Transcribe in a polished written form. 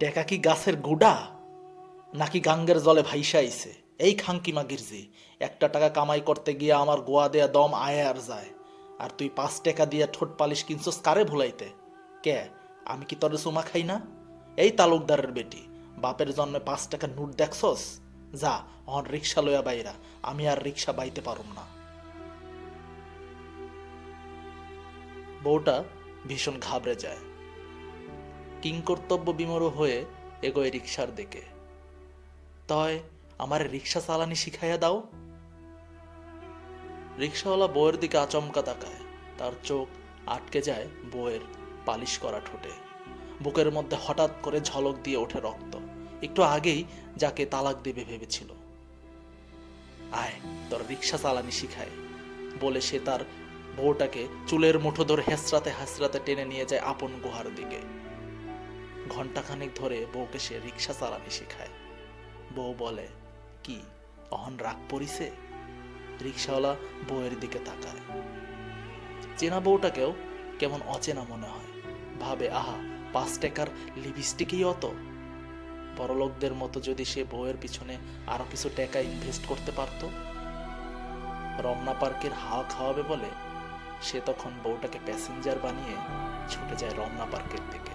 টেকা কি গাছের গুড়া নাকি গাঙ্গের জলে ভাইসা আইছে? এই খাঙ্কি মাগির জি, একটা টাকা কামাই করতে গিয়ে আমার গোয়া দেয়া দম আয় আর যায়, আর তুই 5 টাকা দিয়ে ঠোঁট পালিশ কিনছস কারে ভুলাইতে? কে? আমি কি তোরে চুমা খাই না? এই তালুকদারের বেটি, বাপের জন্মে 5 টাকার নোট দেখছস? যা, অন রিক্সা লইয়া বাইরা, আমি আর রিক্সা বাইতে পারুম না। বউটা ভীষণ ঘাবড়ে যায়, কিংকর্তব্য বিমূঢ় হয়ে এগোয় রিক্সার দিকে। তয় আমার রিক্সা চালানি শিখাইয়া দাও। রিক্সাওয়ালা বউয়ের দিকে আচমকা তাকায়, তার চোখ আটকে যায় বউয়ের পালিশ করা ঠোঁটে। বুকের মধ্যে হঠাৎ করে ঝলক দিয়ে ওঠে রক্ত। একটু আগেই যাকে তালাক দেবে ভেবেছিল। আয়, তোর রিক্সা চালানি শিখায় বলে সে তার বউটাকে চুলের মুঠো ধরে হেসরাতে হেসরাতে টেনে নিয়ে যায় আপন গুহার দিকে। ঘন্টাখানেক ধরে বউকে সে রিক্সা চালানি শেখায়। বউ বলে, কি অহন রাগ পড়িছে? রিক্সাওয়ালা বউয়ের দিকে তাকায়। চেনা বউটাকেও কেমন অচেনা মনে হয়। ভাবে, আহা, 5 টাকার লিপস্টিকই অত। বড়লোকদের মতো যদি সে বউয়ের পিছনে আরো কিছু টাকা ইনভেস্ট করতে পারত। রমনা পার্কের হাওয়া খাওয়াবে বলে সে তখন বউটাকে প্যাসেঞ্জার বানিয়ে ছুটে যায় রমনা পার্কের দিকে।